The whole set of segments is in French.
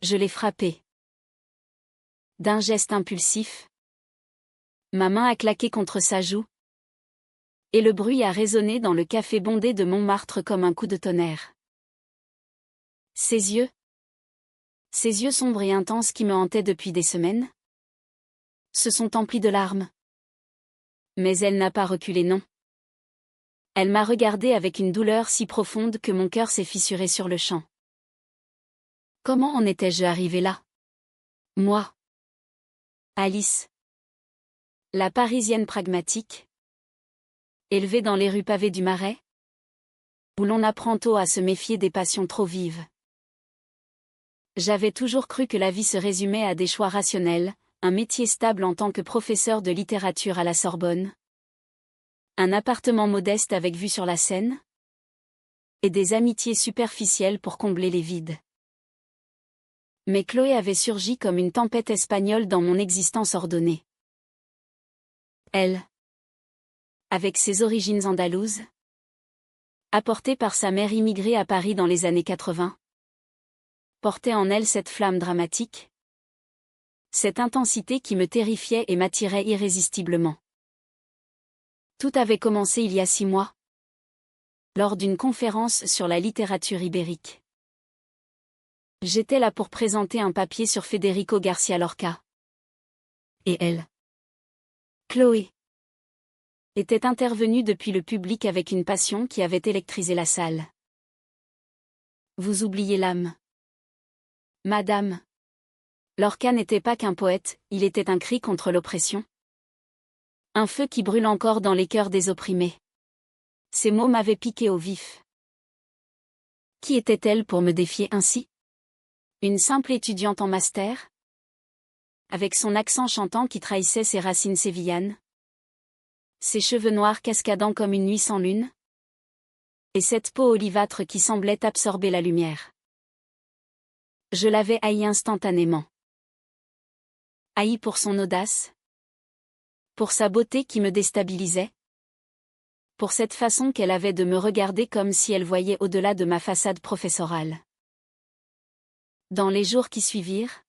Je l'ai frappé. D'un geste impulsif, ma main a claqué contre sa joue, et le bruit a résonné dans le café bondé de Montmartre comme un coup de tonnerre. Ses yeux sombres et intenses qui me hantaient depuis des semaines, se sont emplis de larmes. Mais elle n'a pas reculé, non. Elle m'a regardé avec une douleur si profonde que mon cœur s'est fissuré sur le champ. Comment en étais-je arrivée là? Moi. Alice. La Parisienne pragmatique. Élevée dans les rues pavées du Marais, où l'on apprend tôt à se méfier des passions trop vives. J'avais toujours cru que la vie se résumait à des choix rationnels, un métier stable en tant que professeur de littérature à la Sorbonne, un appartement modeste avec vue sur la Seine, et des amitiés superficielles pour combler les vides. Mais Chloé avait surgi comme une tempête espagnole dans mon existence ordonnée. Elle, avec ses origines andalouses, apportée par sa mère immigrée à Paris dans les années 80, portait en elle cette flamme dramatique, cette intensité qui me terrifiait et m'attirait irrésistiblement. Tout avait commencé il y a 6 mois, lors d'une conférence sur la littérature ibérique. J'étais là pour présenter un papier sur Federico García Lorca. Et elle, Chloé, était intervenue depuis le public avec une passion qui avait électrisé la salle. Vous oubliez l'âme. Madame. Lorca n'était pas qu'un poète, il était un cri contre l'oppression. Un feu qui brûle encore dans les cœurs des opprimés. Ces mots m'avaient piqué au vif. Qui était-elle pour me défier ainsi? Une simple étudiante en master? Avec son accent chantant qui trahissait ses racines sévillanes? Ses cheveux noirs cascadant comme une nuit sans lune? Et cette peau olivâtre qui semblait absorber la lumière. Je l'avais haï instantanément. Haï pour son audace, pour sa beauté qui me déstabilisait, pour cette façon qu'elle avait de me regarder comme si elle voyait au-delà de ma façade professorale. Dans les jours qui suivirent,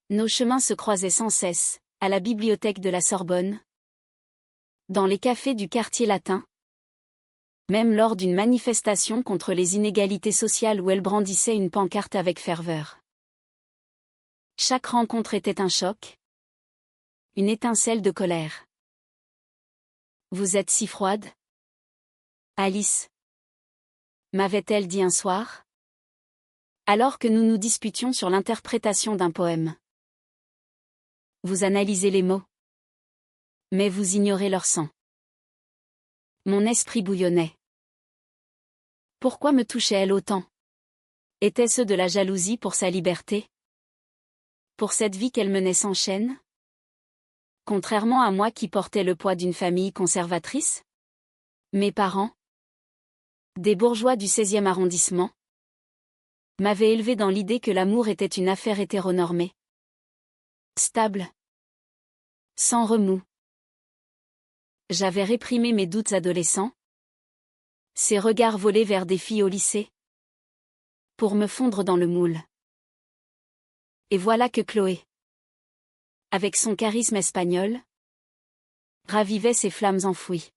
nos chemins se croisaient sans cesse, à la bibliothèque de la Sorbonne, dans les cafés du quartier latin, même lors d'une manifestation contre les inégalités sociales où elle brandissait une pancarte avec ferveur. Chaque rencontre était un choc, une étincelle de colère. Vous êtes si froide, Alice, m'avait-elle dit un soir, alors que nous nous disputions sur l'interprétation d'un poème. Vous analysez les mots, mais vous ignorez leur sens. Mon esprit bouillonnait. Pourquoi me touchait-elle autant? Était-ce de la jalousie pour sa liberté? Pour cette vie qu'elle menait sans chaîne? Contrairement à moi qui portais le poids d'une famille conservatrice? Mes parents, des bourgeois du 16e arrondissement, m'avaient élevé dans l'idée que l'amour était une affaire hétéronormée. Stable. Sans remous. J'avais réprimé mes doutes adolescents. Ces regards volés vers des filles au lycée. Pour me fondre dans le moule. Et voilà que Chloé, avec son charisme espagnol, ravivait ses flammes enfouies.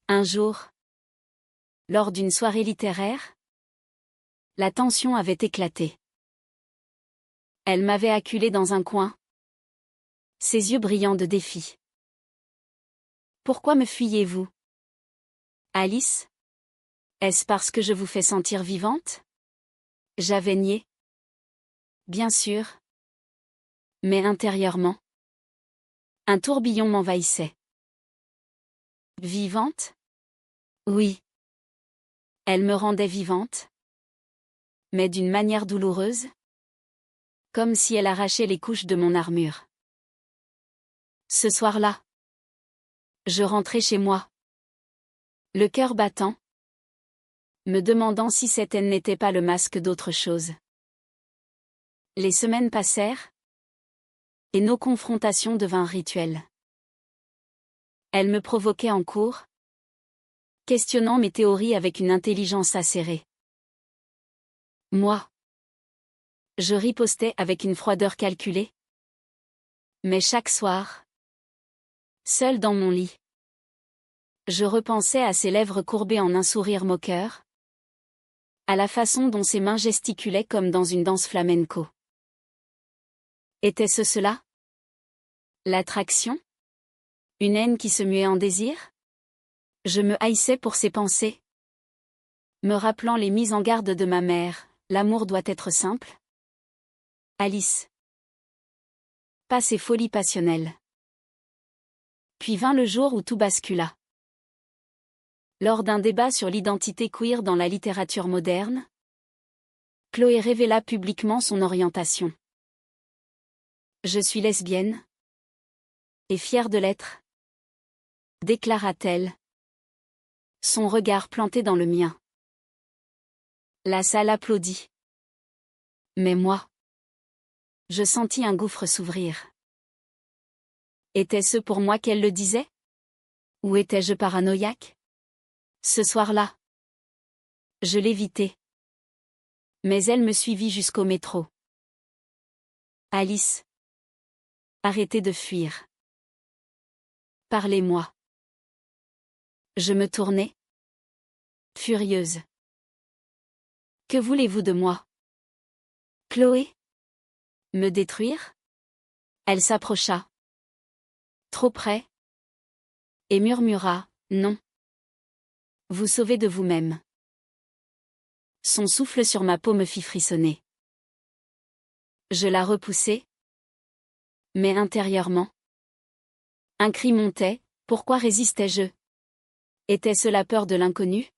Un jour, lors d'une soirée littéraire, la tension avait éclaté. Elle m'avait acculé dans un coin, ses yeux brillants de défi. Pourquoi me fuyez-vous, Alice? Est-ce parce que je vous fais sentir vivante? J'avais nié. Bien sûr. Mais intérieurement, un tourbillon m'envahissait. Vivante? Oui. Elle me rendait vivante. Mais d'une manière douloureuse. Comme si elle arrachait les couches de mon armure. Ce soir-là, je rentrais chez moi, le cœur battant, me demandant si cette haine n'était pas le masque d'autre chose. Les semaines passèrent, et nos confrontations devinrent rituelles. Elle me provoquait en cours, questionnant mes théories avec une intelligence acérée. Moi, Je ripostais avec une froideur calculée. Mais chaque soir, seul dans mon lit, je repensais à ses lèvres courbées en un sourire moqueur, à la façon dont ses mains gesticulaient comme dans une danse flamenco. Était-ce cela? L'attraction? Une haine qui se muait en désir? Je me haïssais pour ces pensées, me rappelant les mises en garde de ma mère, l'amour doit être simple. Alice. Pas ces folies passionnelles. Puis vint le jour où tout bascula. Lors d'un débat sur l'identité queer dans la littérature moderne, Chloé révéla publiquement son orientation. Je suis lesbienne. Et fière de l'être, déclara-t-elle, son regard planté dans le mien. La salle applaudit. Mais moi, je sentis un gouffre s'ouvrir. Était-ce pour moi qu'elle le disait? Ou étais-je paranoïaque? Ce soir-là, je l'évitai. Mais elle me suivit jusqu'au métro. Alice. Arrêtez de fuir. Parlez-moi. Je me tournai. Furieuse. Que voulez-vous de moi? Chloé? Me détruire? Elle s'approcha. Trop près. Et murmura, non. Vous sauvez de vous-même. Son souffle sur ma peau me fit frissonner. Je la repoussai. Mais intérieurement, un cri montait, pourquoi résistais-je? Était-ce la peur de l'inconnu?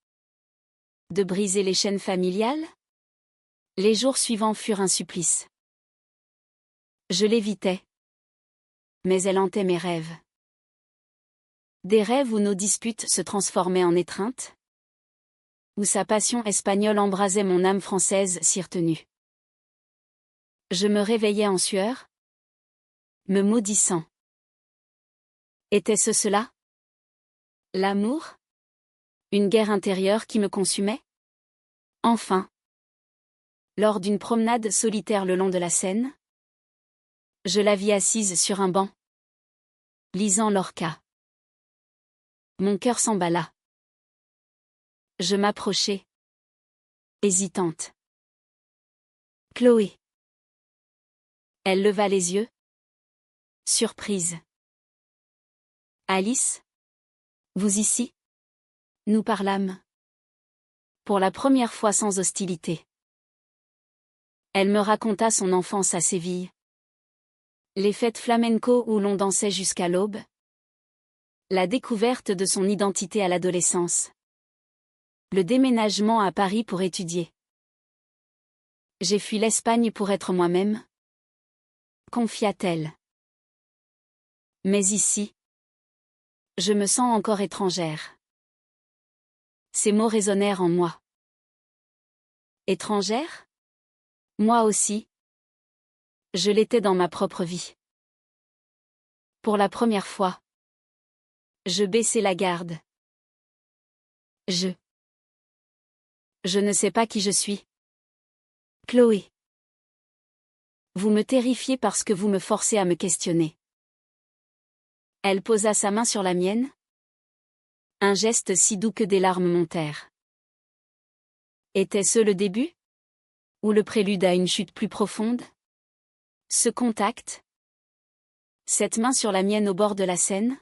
De briser les chaînes familiales? Les jours suivants furent un supplice. Je l'évitais. Mais elle hantait mes rêves. Des rêves où nos disputes se transformaient en étreintes? Où sa passion espagnole embrasait mon âme française si retenue. Je me réveillais en sueur, me maudissant. Était-ce cela? L'amour? Une guerre intérieure qui me consumait? Enfin. Lors d'une promenade solitaire le long de la Seine, je la vis assise sur un banc, lisant Lorca. Mon cœur s'emballa. Je m'approchai, hésitante. Chloé. Elle leva les yeux, surprise. Alice? Vous ici? Nous parlâmes. Pour la première fois sans hostilité. Elle me raconta son enfance à Séville. Les fêtes flamenco où l'on dansait jusqu'à l'aube. La découverte de son identité à l'adolescence. Le déménagement à Paris pour étudier. J'ai fui l'Espagne pour être moi-même, confia-t-elle. Mais ici, je me sens encore étrangère. Ces mots résonnèrent en moi. Étrangère? Moi aussi. Je l'étais dans ma propre vie. Pour la première fois, je baissai la garde. Je ne sais pas qui je suis. Chloé. Vous me terrifiez parce que vous me forcez à me questionner. Elle posa sa main sur la mienne. Un geste si doux que des larmes montèrent. Était-ce le début? Ou le prélude à une chute plus profonde? Ce contact, cette main sur la mienne au bord de la Seine,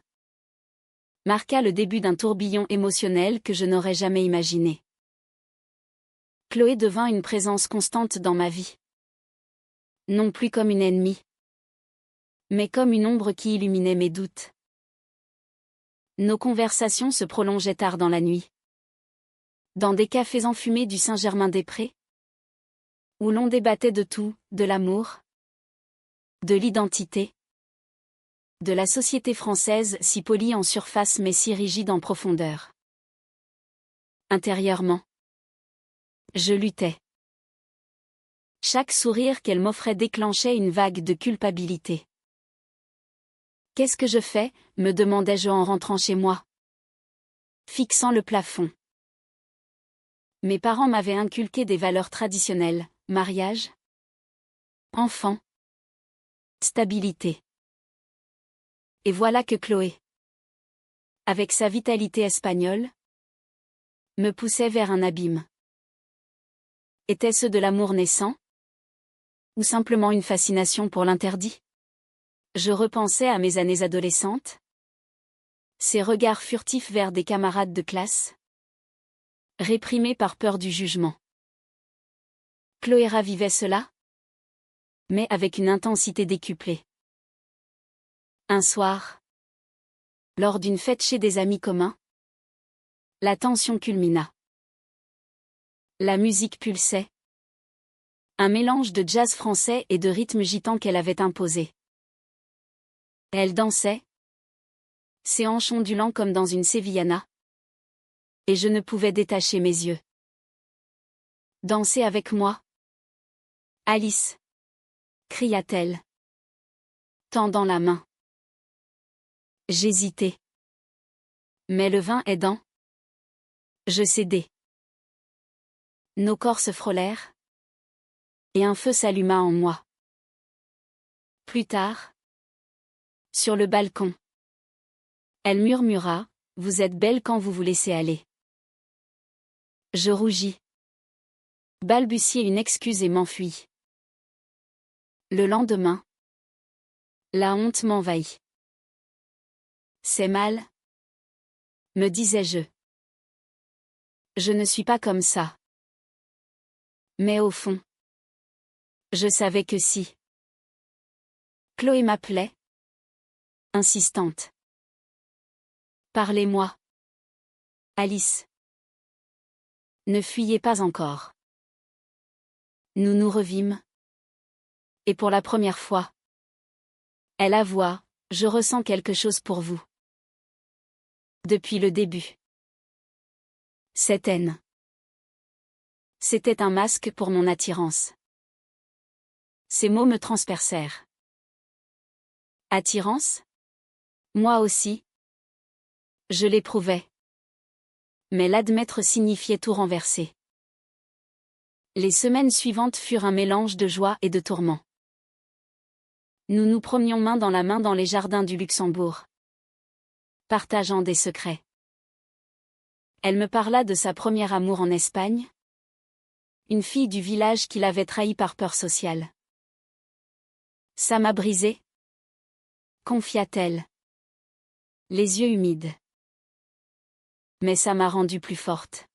marqua le début d'un tourbillon émotionnel que je n'aurais jamais imaginé. Chloé devint une présence constante dans ma vie. Non plus comme une ennemie, mais comme une ombre qui illuminait mes doutes. Nos conversations se prolongeaient tard dans la nuit. Dans des cafés enfumés du Saint-Germain-des-Prés, où l'on débattait de tout, de l'amour, de l'identité, de la société française si polie en surface mais si rigide en profondeur. Intérieurement, je luttais. Chaque sourire qu'elle m'offrait déclenchait une vague de culpabilité. Qu'est-ce que je fais? Me demandais-je en rentrant chez moi. Fixant le plafond. Mes parents m'avaient inculqué des valeurs traditionnelles, mariage, Enfant. Stabilité. Et voilà que Chloé, avec sa vitalité espagnole, me poussait vers un abîme. Était-ce de l'amour naissant? Ou simplement une fascination pour l'interdit? Je repensais à mes années adolescentes. Ces regards furtifs vers des camarades de classe. Réprimés par peur du jugement. Chloé ravivait cela, mais avec une intensité décuplée. Un soir, lors d'une fête chez des amis communs, la tension culmina. La musique pulsait. Un mélange de jazz français et de rythme gitan qu'elle avait imposé. Elle dansait, ses hanches ondulant comme dans une sevillana. Et je ne pouvais détacher mes yeux. Dansez avec moi, Alice, cria-t-elle, tendant la main. J'hésitais. Mais le vin aidant, je cédai. Nos corps se frôlèrent, et un feu s'alluma en moi. Plus tard, sur le balcon, elle murmura, « Vous êtes belle quand vous vous laissez aller. » Je rougis. Balbutiai une excuse et m'enfuis. Le lendemain, la honte m'envahit. C'est mal, me disais-je. Je ne suis pas comme ça. Mais au fond, je savais que si. Chloé m'appelait, insistante. Parlez-moi. Alice. Ne fuyez pas encore. Nous nous revîmes. Et pour la première fois, elle avoua, je ressens quelque chose pour vous. Depuis le début. Cette haine. C'était un masque pour mon attirance. Ces mots me transpercèrent. Attirance? Moi aussi. Je l'éprouvais. Mais l'admettre signifiait tout renverser. Les semaines suivantes furent un mélange de joie et de tourment. Nous nous promenions main dans la main dans les jardins du Luxembourg, partageant des secrets. Elle me parla de sa première amour en Espagne, une fille du village qui l'avait trahi par peur sociale. Ça m'a brisé, confia-t-elle, les yeux humides. Mais ça m'a rendue plus forte.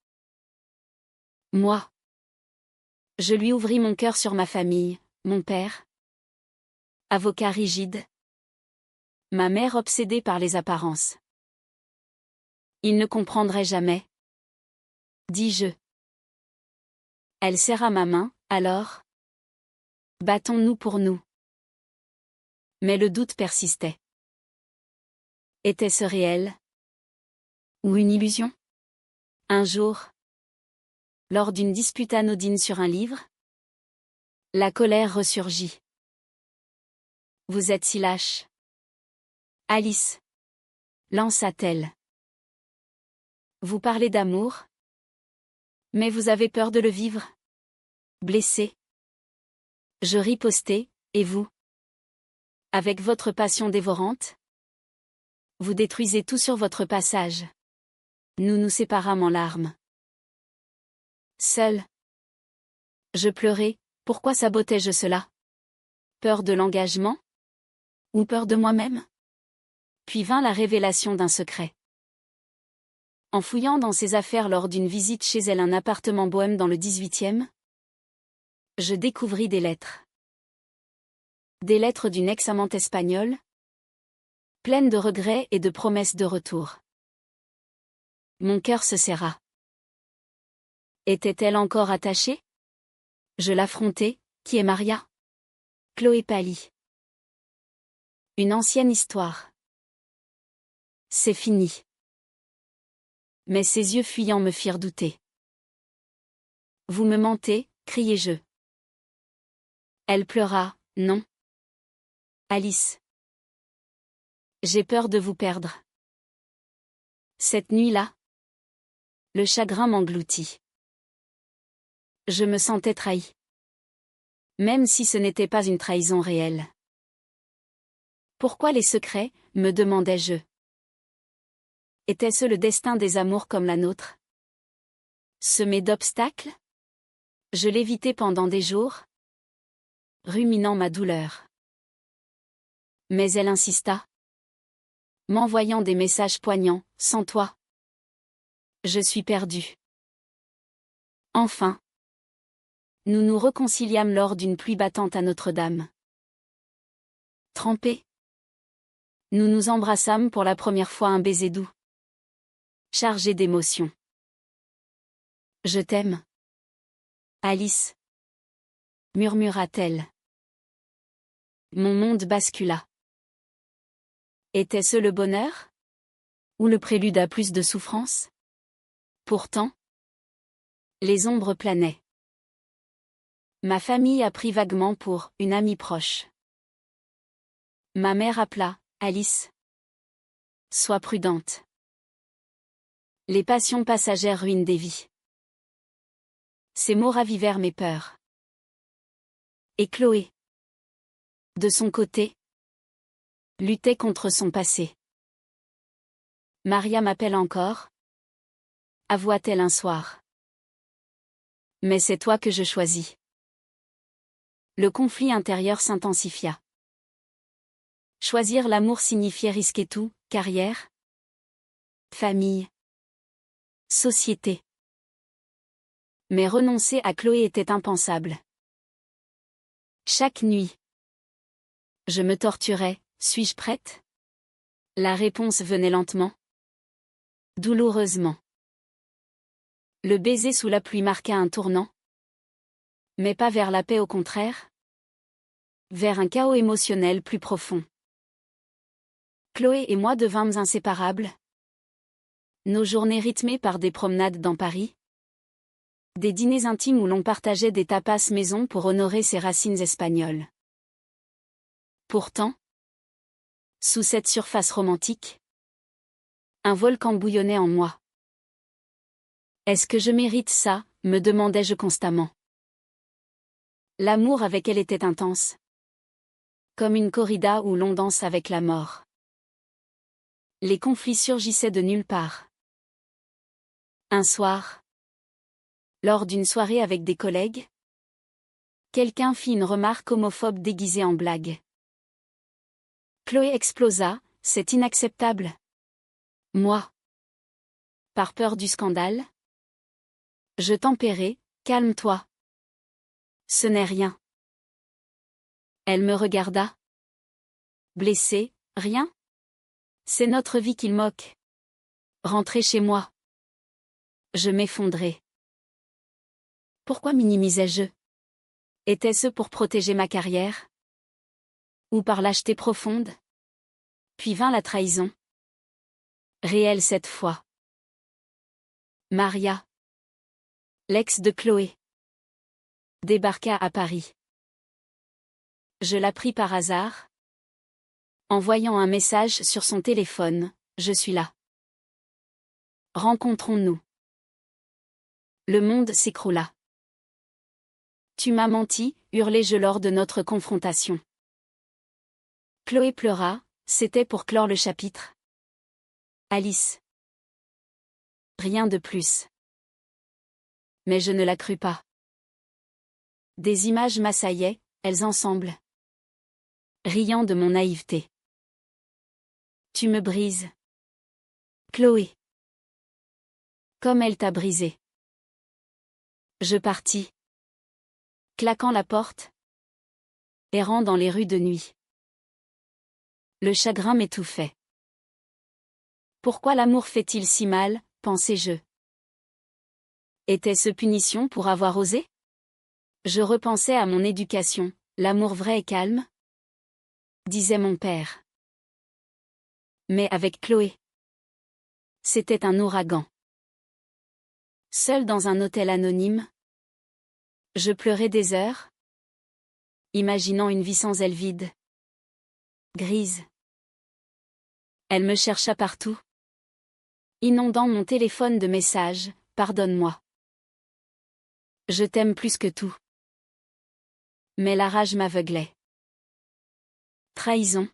Moi, je lui ouvris mon cœur sur ma famille, mon père, avocat rigide, ma mère obsédée par les apparences. Il ne comprendrait jamais, dis-je. Elle serra ma main, alors. Battons-nous pour nous. Mais le doute persistait. Était-ce réel? Ou une illusion? Un jour, lors d'une dispute anodine sur un livre, la colère ressurgit. Vous êtes si lâche. Alice, lança-t-elle. Vous parlez d'amour? Mais vous avez peur de le vivre? Blessé. Je ripostai, et vous? Avec votre passion dévorante? Vous détruisez tout sur votre passage. Nous nous séparâmes en larmes. Seul. Je pleurais, pourquoi sabotais-je cela? Peur de l'engagement? Ou peur de moi-même? Puis vint la révélation d'un secret. En fouillant dans ses affaires lors d'une visite chez elle un appartement bohème dans le 18e, je découvris des lettres. Des lettres d'une ex-amante espagnole, pleines de regrets et de promesses de retour. Mon cœur se serra. Était-elle encore attachée? Je l'affrontai, qui est Maria? Chloé pâlit. Une ancienne histoire. C'est fini. Mais ses yeux fuyants me firent douter. Vous me mentez, criai-je. Elle pleura, non. Alice. J'ai peur de vous perdre. Cette nuit-là, le chagrin m'engloutit. Je me sentais trahi. Même si ce n'était pas une trahison réelle. Pourquoi les secrets, me demandais-je. Était-ce le destin des amours comme la nôtre? Semé d'obstacles? Je l'évitais pendant des jours, ruminant ma douleur. Mais elle insista, m'envoyant des messages poignants, sans toi. Je suis perdue. Enfin. Nous nous réconciliâmes lors d'une pluie battante à Notre-Dame. Trempés. Nous nous embrassâmes pour la première fois, un baiser doux, chargé d'émotions. Je t'aime, Alice, murmura-t-elle. Mon monde bascula. Était-ce le bonheur? Ou le prélude à plus de souffrance? Pourtant, les ombres planaient. Ma famille a pris vaguement pour une amie proche. Ma mère appela, Alice. Sois prudente. Les passions passagères ruinent des vies. Ces mots ravivèrent mes peurs. Et Chloé, de son côté, luttait contre son passé. Maria m'appelle encore, avoua-t-elle un soir. Mais c'est toi que je choisis. Le conflit intérieur s'intensifia. Choisir l'amour signifiait risquer tout, carrière, famille, société. Mais renoncer à Chloé était impensable. Chaque nuit, je me torturais, suis-je prête? La réponse venait lentement, douloureusement. Le baiser sous la pluie marqua un tournant. Mais pas vers la paix, au contraire. Vers un chaos émotionnel plus profond. Chloé et moi devînmes inséparables. Nos journées rythmées par des promenades dans Paris. Des dîners intimes où l'on partageait des tapas maison pour honorer ses racines espagnoles. Pourtant, sous cette surface romantique, un volcan bouillonnait en moi. Est-ce que je mérite ça, me demandais-je constamment. L'amour avec elle était intense. Comme une corrida où l'on danse avec la mort. Les conflits surgissaient de nulle part. Un soir, lors d'une soirée avec des collègues, quelqu'un fit une remarque homophobe déguisée en blague. Chloé explosa, c'est inacceptable. Moi, par peur du scandale, je tempérai, calme-toi. Ce n'est rien. Elle me regarda. Blessée, rien? C'est notre vie qu'il moque. Rentrez chez moi. Je m'effondrai. Pourquoi minimisais-je? Était-ce pour protéger ma carrière? Ou par lâcheté profonde? Puis vint la trahison. Réelle cette fois. Maria, l'ex de Chloé, débarqua à Paris. Je l'appris par hasard. En voyant un message sur son téléphone, je suis là. Rencontrons-nous. Le monde s'écroula. Tu m'as menti, hurlai-je lors de notre confrontation. Chloé pleura, c'était pour clore le chapitre. Alice. Rien de plus. Mais je ne la crus pas. Des images m'assaillaient, elles ensemble. Riant de mon naïveté. Tu me brises. Chloé. Comme elle t'a brisé. Je partis. Claquant la porte. Errant dans les rues de nuit. Le chagrin m'étouffait. Pourquoi l'amour fait-il si mal, pensais-je. Était-ce punition pour avoir osé? Je repensais à mon éducation, l'amour vrai et calme, disait mon père. Mais avec Chloé, c'était un ouragan. Seul dans un hôtel anonyme, je pleurais des heures, imaginant une vie sans elle vide, grise. Elle me chercha partout, inondant mon téléphone de messages, pardonne-moi. Je t'aime plus que tout. Mais la rage m'aveuglait. Trahison,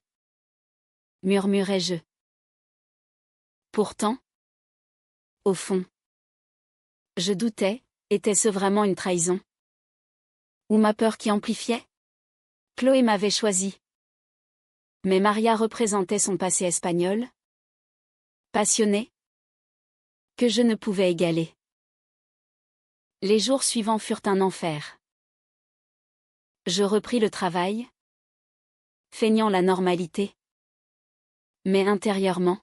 murmurai-je. Pourtant, au fond, je doutais, était-ce vraiment une trahison? Ou ma peur qui amplifiait? Chloé m'avait choisi. Mais Maria représentait son passé espagnol, passionné, que je ne pouvais égaler. Les jours suivants furent un enfer. Je repris le travail, feignant la normalité. Mais intérieurement,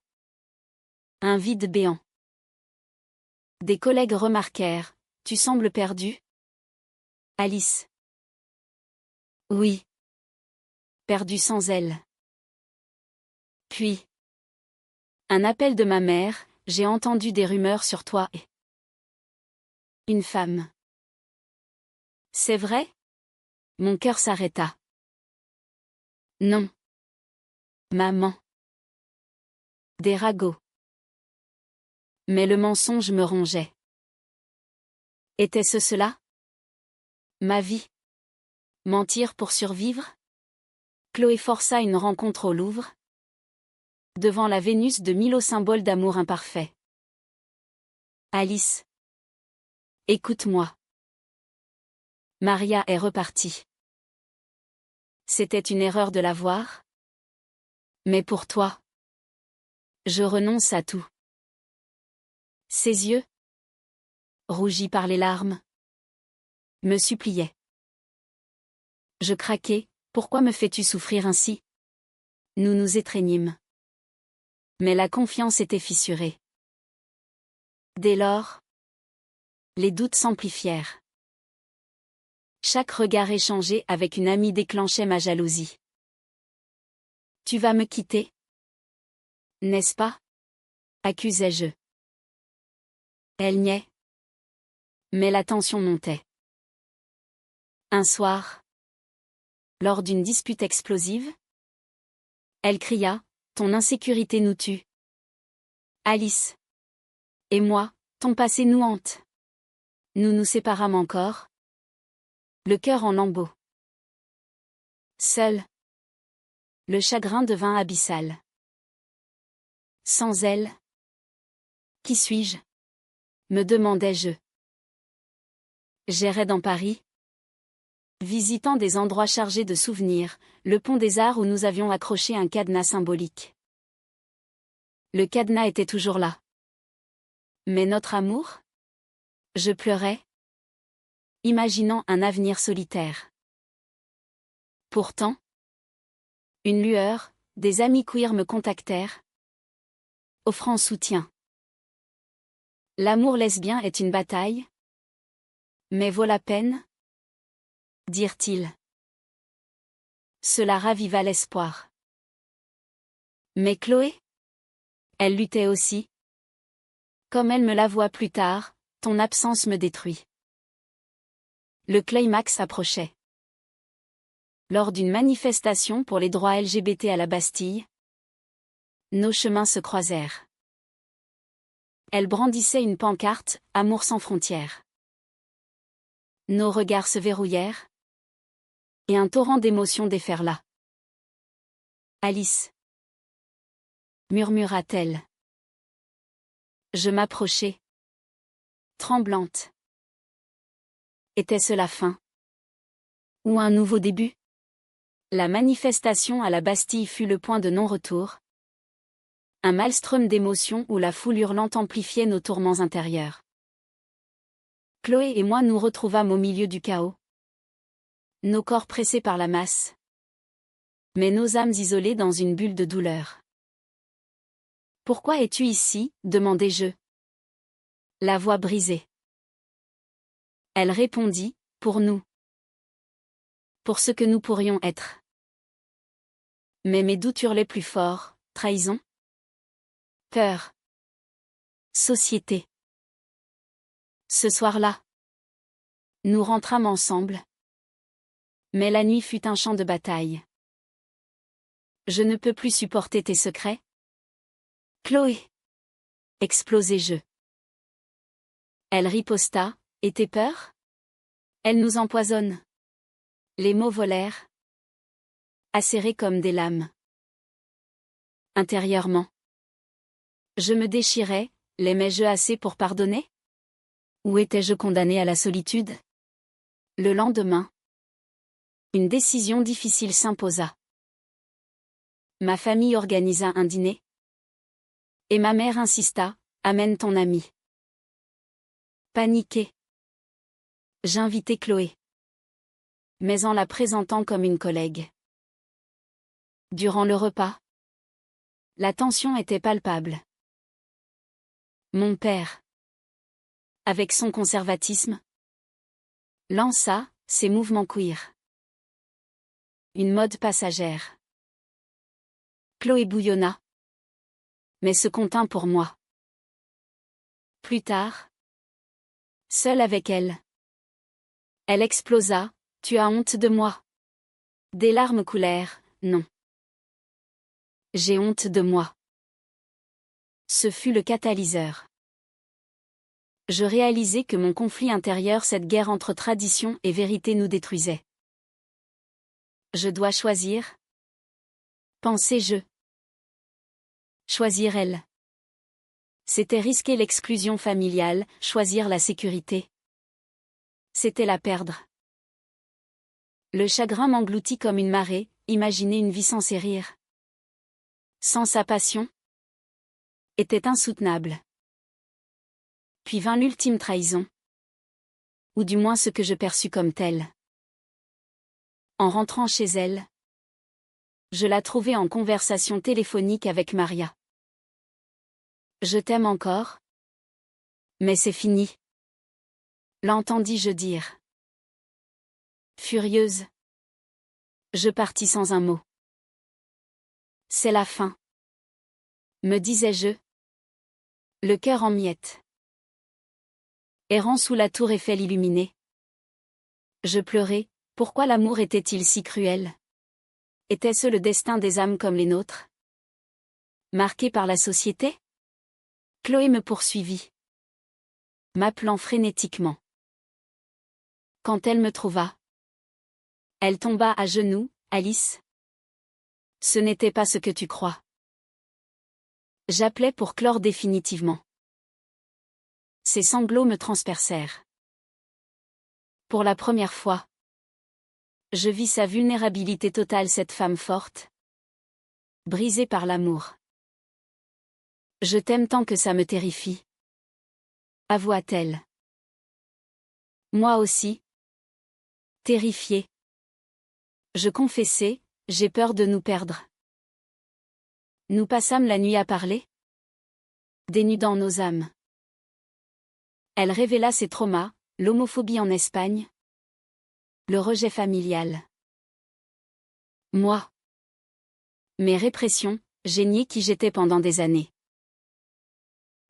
un vide béant. Des collègues remarquèrent, « Tu sembles perdue, Alice. » Oui. Perdue sans elle. Puis, un appel de ma mère, « J'ai entendu des rumeurs sur toi et une femme. » C'est vrai? Mon cœur s'arrêta. Non. Maman. Des ragots. Mais le mensonge me rongeait. Était-ce cela? Ma vie? Mentir pour survivre? Chloé força une rencontre au Louvre. Devant la Vénus de Milo, symbole d'amour imparfait. Alice. Écoute-moi. Maria est repartie. C'était une erreur de la voir? Mais pour toi, je renonce à tout. Ses yeux, rougis par les larmes, me suppliaient. Je craquai, pourquoi me fais-tu souffrir ainsi? Nous nous étreignîmes. Mais la confiance était fissurée. Dès lors, les doutes s'amplifièrent. Chaque regard échangé avec une amie déclenchait ma jalousie. Tu vas me quitter? N'est-ce pas? Accusai-je. Elle niait. Mais la tension montait. Un soir, lors d'une dispute explosive, elle cria, « Ton insécurité nous tue. Alice. Et moi, ton passé nous hante. » Nous nous séparâmes encore. Le cœur en lambeaux. Seul. Le chagrin devint abyssal. Sans elle. Qui suis-je? Me demandai-je. J'errais dans Paris, visitant des endroits chargés de souvenirs, le pont des Arts où nous avions accroché un cadenas symbolique. Le cadenas était toujours là. Mais notre amour? Je pleurais, imaginant un avenir solitaire. Pourtant, une lueur, des amis queer me contactèrent, offrant soutien. L'amour lesbien est une bataille, mais vaut la peine? Dirent-ils. Cela raviva l'espoir. Mais Chloé? Elle luttait aussi. Comme elle me l'avoua plus tard, ton absence me détruit. Le climax approchait. Lors d'une manifestation pour les droits LGBT à la Bastille, nos chemins se croisèrent. Elle brandissait une pancarte, « Amour sans frontières ». Nos regards se verrouillèrent. Et un torrent d'émotions déferla. Alice. Murmura-t-elle. Je m'approchai. Tremblante. Était-ce la fin? Ou un nouveau début? La manifestation à la Bastille fut le point de non-retour. Un maelstrom d'émotions où la foule hurlante amplifiait nos tourments intérieurs. Chloé et moi nous retrouvâmes au milieu du chaos. Nos corps pressés par la masse. Mais nos âmes isolées dans une bulle de douleur. Pourquoi es-tu ici? Demandai-je. La voix brisée. Elle répondit, pour nous. Pour ce que nous pourrions être. Mais mes doutes hurlaient plus fort, trahison? Peur. Société. Ce soir-là, nous rentrâmes ensemble. Mais la nuit fut un champ de bataille. Je ne peux plus supporter tes secrets. Chloé. Explosai-je. Elle riposta, et tes peurs? Elles nous empoisonnent. Les mots volèrent, acérés comme des lames. Intérieurement, je me déchirais, l'aimais-je assez pour pardonner? Ou étais-je condamné à la solitude? Le lendemain, une décision difficile s'imposa. Ma famille organisa un dîner. Et ma mère insista, amène ton ami. Paniquée, j'invitai Chloé. Mais en la présentant comme une collègue. Durant le repas, la tension était palpable. Mon père, avec son conservatisme, lança ses mouvements queer. Une mode passagère. Chloé bouillonna, mais se contint pour moi. Plus tard, seule avec elle, elle explosa, tu as honte de moi. Des larmes coulèrent, non. J'ai honte de moi. Ce fut le catalyseur. Je réalisai que mon conflit intérieur, cette guerre entre tradition et vérité nous détruisait. Je dois choisir, pensai-je. Choisir elle. C'était risquer l'exclusion familiale, choisir la sécurité. C'était la perdre. Le chagrin m'engloutit comme une marée, imaginer une vie sans ses rires, sans sa passion, était insoutenable. Puis vint l'ultime trahison. Ou du moins ce que je perçus comme telle. En rentrant chez elle, je la trouvai en conversation téléphonique avec Maria. Je t'aime encore. Mais c'est fini. L'entendis-je dire. Furieuse, je partis sans un mot. C'est la fin. Me disais-je. Le cœur en miettes. Errant sous la tour Eiffel illuminée. Je pleurais, pourquoi l'amour était-il si cruel? Était-ce le destin des âmes comme les nôtres? Marquées par la société? Chloé me poursuivit, m'appelant frénétiquement. Quand elle me trouva, elle tomba à genoux, Alice. Ce n'était pas ce que tu crois. J'appelais pour clore définitivement. Ses sanglots me transpercèrent. Pour la première fois, je vis sa vulnérabilité totale, cette femme forte, brisée par l'amour. Je t'aime tant que ça me terrifie, avoua-t-elle. Moi aussi. Terrifiée. Je confessai, j'ai peur de nous perdre. Nous passâmes la nuit à parler, dénudant nos âmes. Elle révéla ses traumas, l'homophobie en Espagne, le rejet familial. Moi. Mes répressions, j'ai nié qui j'étais pendant des années.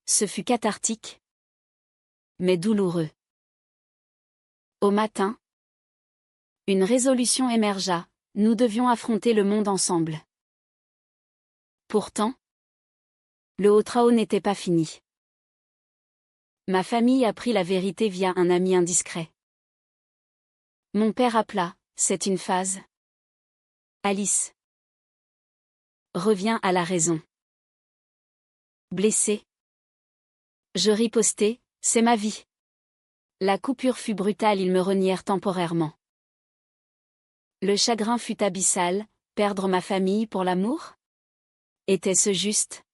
Ce fut cathartique, mais douloureux. Au matin, une résolution émergea, nous devions affronter le monde ensemble. Pourtant, le haut trao n'était pas fini. Ma famille apprit la vérité via un ami indiscret. Mon père appela, c'est une phase. Alice. Reviens à la raison. Blessé. Je ripostai, c'est ma vie. La coupure fut brutale, ils me renièrent temporairement. Le chagrin fut abyssal, perdre ma famille pour l'amour? Était-ce juste?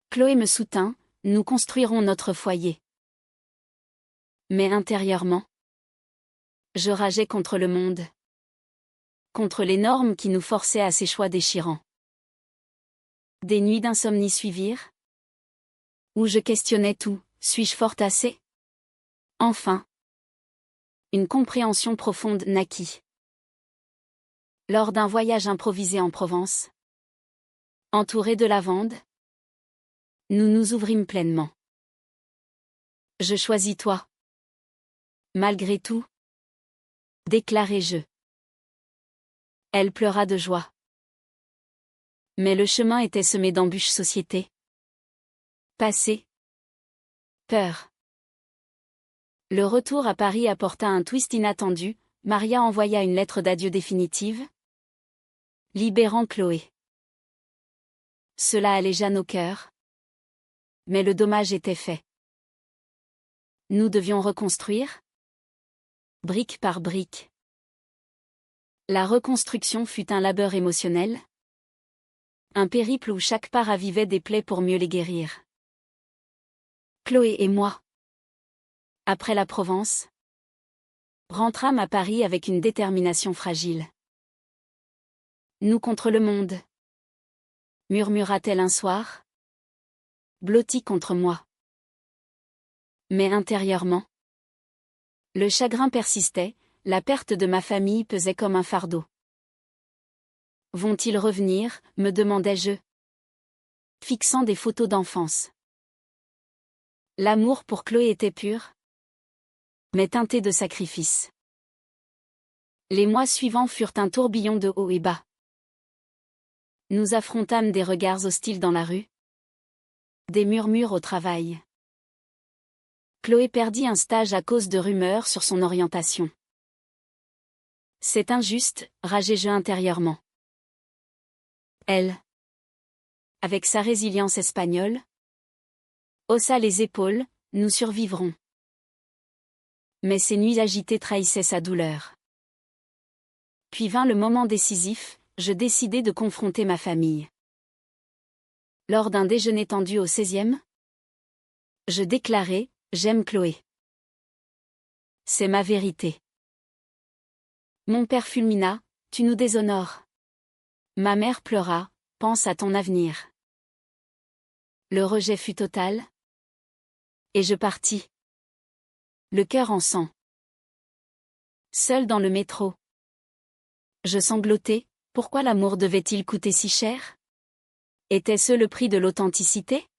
Chloé me soutint, nous construirons notre foyer. Mais intérieurement, je rageais contre le monde. Contre les normes qui nous forçaient à ces choix déchirants. Des nuits d'insomnie suivirent, où je questionnais tout, suis-je forte assez? Enfin, une compréhension profonde naquit. Lors d'un voyage improvisé en Provence, entouré de lavande, nous nous ouvrîmes pleinement. Je choisis toi. Malgré tout, déclarai-je. Elle pleura de joie. Mais le chemin était semé d'embûches société. Passé. Peur. Le retour à Paris apporta un twist inattendu, Maria envoya une lettre d'adieu définitive, libérant Chloé. Cela allégea nos cœurs. Mais le dommage était fait. Nous devions reconstruire, brique par brique. La reconstruction fut un labeur émotionnel, un périple où chaque pas ravivait des plaies pour mieux les guérir. Chloé et moi, après la Provence, rentrâmes à Paris avec une détermination fragile. Nous contre le monde, murmura-t-elle un soir, blottie contre moi. Mais intérieurement, le chagrin persistait, la perte de ma famille pesait comme un fardeau. Vont-ils revenir, me demandais-je, fixant des photos d'enfance. L'amour pour Chloé était pur, mais teinté de sacrifice. Les mois suivants furent un tourbillon de haut et bas. Nous affrontâmes des regards hostiles dans la rue, des murmures au travail. Chloé perdit un stage à cause de rumeurs sur son orientation. C'est injuste, rageai-je intérieurement. Elle, avec sa résilience espagnole, haussa les épaules, nous survivrons. Mais ses nuits agitées trahissaient sa douleur. Puis vint le moment décisif, je décidai de confronter ma famille. Lors d'un déjeuner tendu au 16e, je déclarai: j'aime Chloé. C'est ma vérité. Mon père fulmina: tu nous déshonores. Ma mère pleura: pense à ton avenir. Le rejet fut total. Et je partis. Le cœur en sang. Seul dans le métro. Je sanglotais: pourquoi l'amour devait-il coûter si cher? Était-ce le prix de l'authenticité?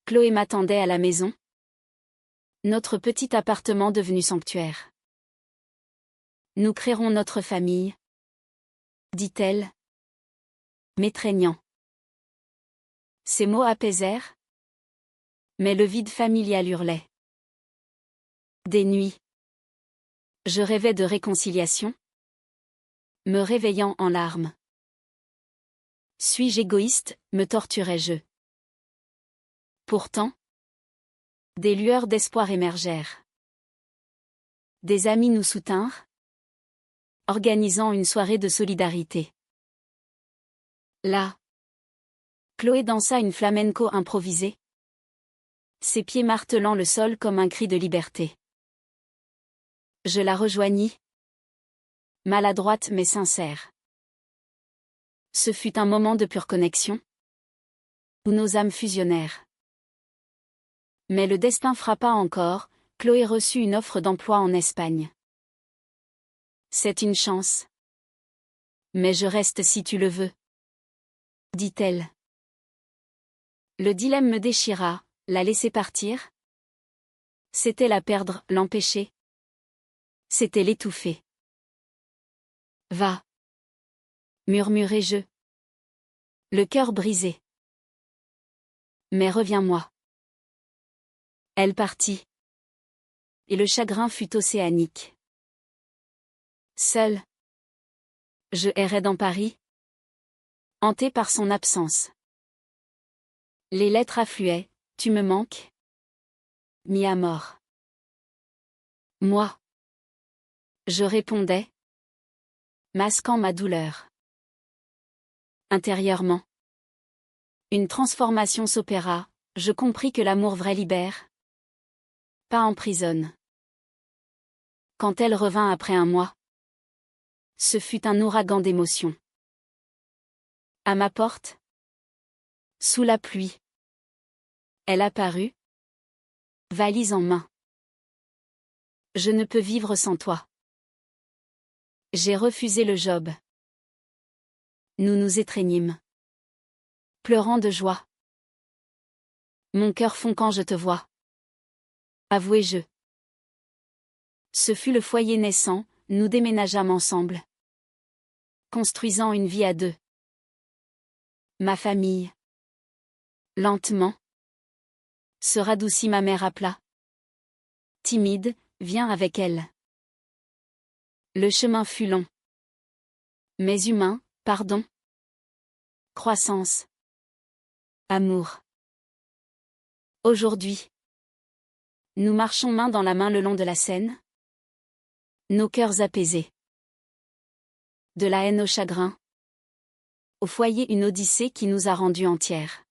Chloé m'attendait à la maison. Notre petit appartement devenu sanctuaire. Nous créerons notre famille, dit-elle, m'étreignant. Ces mots apaisèrent, mais le vide familial hurlait. Des nuits. Je rêvais de réconciliation, me réveillant en larmes. Suis-je égoïste, me torturais-je. Pourtant, des lueurs d'espoir émergèrent. Des amis nous soutinrent, organisant une soirée de solidarité. Là, Chloé dansa une flamenco improvisée, ses pieds martelant le sol comme un cri de liberté. Je la rejoignis, maladroite mais sincère. Ce fut un moment de pure connexion, où nos âmes fusionnèrent. Mais le destin frappa encore, Chloé reçut une offre d'emploi en Espagne. C'est une chance. Mais je reste si tu le veux, dit-elle. Le dilemme me déchira, la laisser partir? C'était la perdre, l'empêcher. C'était l'étouffer. Va, murmurai-je, le cœur brisé. Mais reviens-moi. Elle partit. Et le chagrin fut océanique. Seul, je errais dans Paris, hanté par son absence. Les lettres affluaient: tu me manques? Mis à mort. Moi. Je répondais, masquant ma douleur. Intérieurement, une transformation s'opéra, je compris que l'amour vrai libère, pas emprisonne. Quand elle revint après un mois, ce fut un ouragan d'émotions. À ma porte, sous la pluie, elle apparut, valise en main. Je ne peux vivre sans toi. J'ai refusé le job. Nous nous étreignîmes, pleurant de joie. Mon cœur fond quand je te vois. Avouai-je. Ce fut le foyer naissant, nous déménageâmes ensemble, construisant une vie à deux. Ma famille. Lentement. Se radoucit ma mère à plat. Timide, viens avec elle. Le chemin fut long. Mais humain, pardon. Croissance. Amour. Aujourd'hui. Nous marchons main dans la main le long de la Seine. Nos cœurs apaisés. De la haine au chagrin. Au foyer une odyssée qui nous a rendus entières.